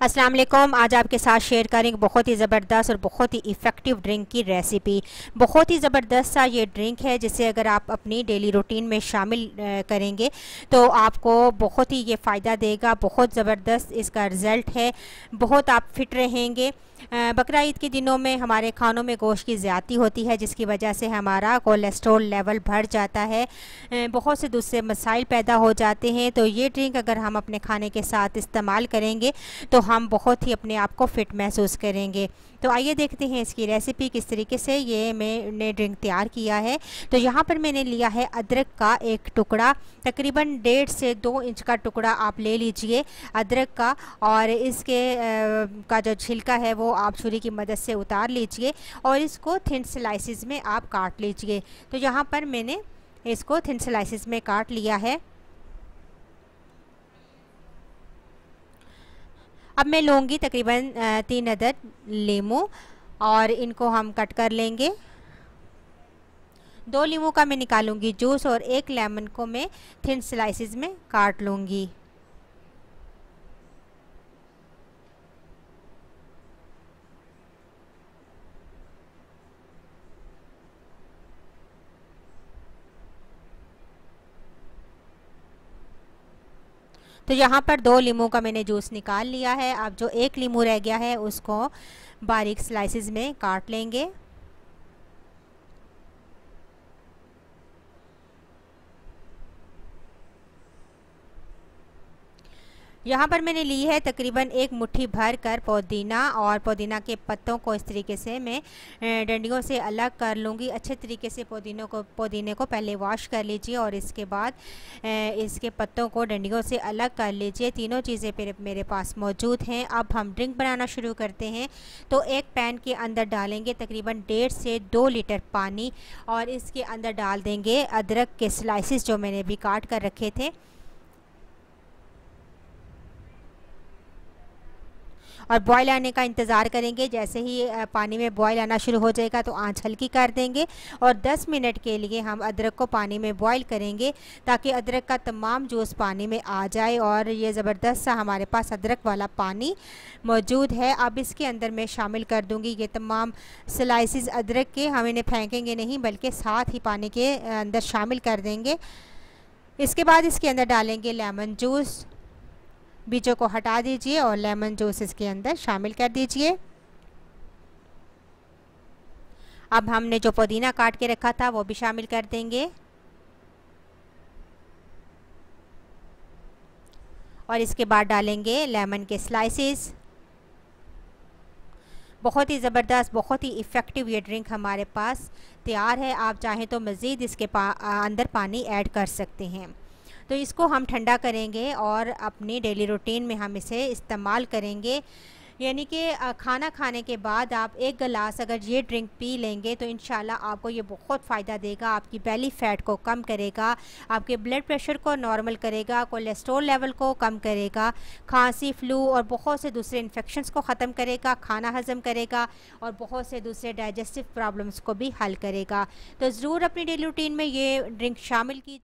अस्सलाम वालेकुम। आज आपके साथ शेयर करेंगे बहुत ही ज़बरदस्त और बहुत ही इफ़ेक्टिव ड्रिंक की रेसिपी। बहुत ही ज़बरदस्त सा ये ड्रिंक है जिसे अगर आप अपनी डेली रूटीन में शामिल करेंगे तो आपको बहुत ही ये फ़ायदा देगा। बहुत ज़बरदस्त इसका रिज़ल्ट है, बहुत आप फिट रहेंगे। बकरा ईद के दिनों में हमारे खानों में गोश्त की ज़्यादती होती है जिसकी वजह से हमारा कोलेस्ट्रॉल लेवल बढ़ जाता है, बहुत से दूसरे मसाइल पैदा हो जाते हैं। तो ये ड्रिंक अगर हम अपने खाने के साथ इस्तेमाल करेंगे तो हम बहुत ही अपने आप को फ़िट महसूस करेंगे। तो आइए देखते हैं इसकी रेसिपी किस तरीके से ये मैंने ड्रिंक तैयार किया है। तो यहाँ पर मैंने लिया है अदरक का एक टुकड़ा, तकरीबन 1.5 से 2 इंच का टुकड़ा आप ले लीजिए अदरक का, और इसके का जो छिलका है वो आप छुरी की मदद से उतार लीजिए और इसको थिन स्लाइसिस में आप काट लीजिए। तो यहाँ पर मैंने इसको थिन स्लाइसिस में काट लिया है। अब मैं लूँगी तकरीबन 3 अदद लीमू और इनको हम कट कर लेंगे। 2 लीमू का मैं निकालूंगी जूस और 1 लेमन को मैं थिन स्लाइसिस में काट लूँगी। तो यहाँ पर 2 लीमू का मैंने जूस निकाल लिया है। अब जो 1 लीमू रह गया है उसको बारीक स्लाइसिस में काट लेंगे। यहाँ पर मैंने ली है तकरीबन 1 मुट्ठी भर कर पुदीना, और पुदीना के पत्तों को इस तरीके से मैं डंडियों से अलग कर लूँगी। अच्छे तरीके से पुदीने को पहले वॉश कर लीजिए और इसके बाद इसके पत्तों को डंडियों से अलग कर लीजिए। तीनों चीज़ें मेरे पास मौजूद हैं। अब हम ड्रिंक बनाना शुरू करते हैं। तो एक पैन के अंदर डालेंगे तकरीबन 1.5 से 2 लीटर पानी और इसके अंदर डाल देंगे अदरक के स्लाइसिस जो मैंने भी काट कर रखे थे, और बॉयल आने का इंतज़ार करेंगे। जैसे ही पानी में बॉयल आना शुरू हो जाएगा तो आंच हल्की कर देंगे और 10 मिनट के लिए हम अदरक को पानी में बॉयल करेंगे ताकि अदरक का तमाम जूस पानी में आ जाए। और ये ज़बरदस्त सा हमारे पास अदरक वाला पानी मौजूद है। अब इसके अंदर मैं शामिल कर दूँगी ये तमाम स्लाइसिस अदरक के। हम इन्हें फेंकेंगे नहीं बल्कि साथ ही पानी के अंदर शामिल कर देंगे। इसके बाद इसके अंदर डालेंगे लेमन जूस, बीजों को हटा दीजिए और लेमन जूस इसके अंदर शामिल कर दीजिए। अब हमने जो पुदीना काट के रखा था वो भी शामिल कर देंगे और इसके बाद डालेंगे लेमन के स्लाइसेस। बहुत ही ज़बरदस्त, बहुत ही इफ़ेक्टिव ये ड्रिंक हमारे पास तैयार है। आप चाहें तो मज़ीद इसके अंदर पानी ऐड कर सकते हैं। तो इसको हम ठंडा करेंगे और अपनी डेली रूटीन में हम इसे इस्तेमाल करेंगे। यानी कि खाना खाने के बाद आप 1 गिलास अगर ये ड्रिंक पी लेंगे तो इंशाल्लाह आपको ये बहुत फ़ायदा देगा। आपकी बेली फ़ैट को कम करेगा, आपके ब्लड प्रेशर को नॉर्मल करेगा, कोलेस्ट्रॉल लेवल को कम करेगा, खांसी, फ्लू और बहुत से दूसरे इन्फेक्शंस को ख़त्म करेगा, खाना हज़म करेगा और बहुत से दूसरे डाइजेस्टिव प्रॉब्लम्स को भी हल करेगा। तो ज़रूर अपनी डेली रूटीन में ये ड्रिंक शामिल की।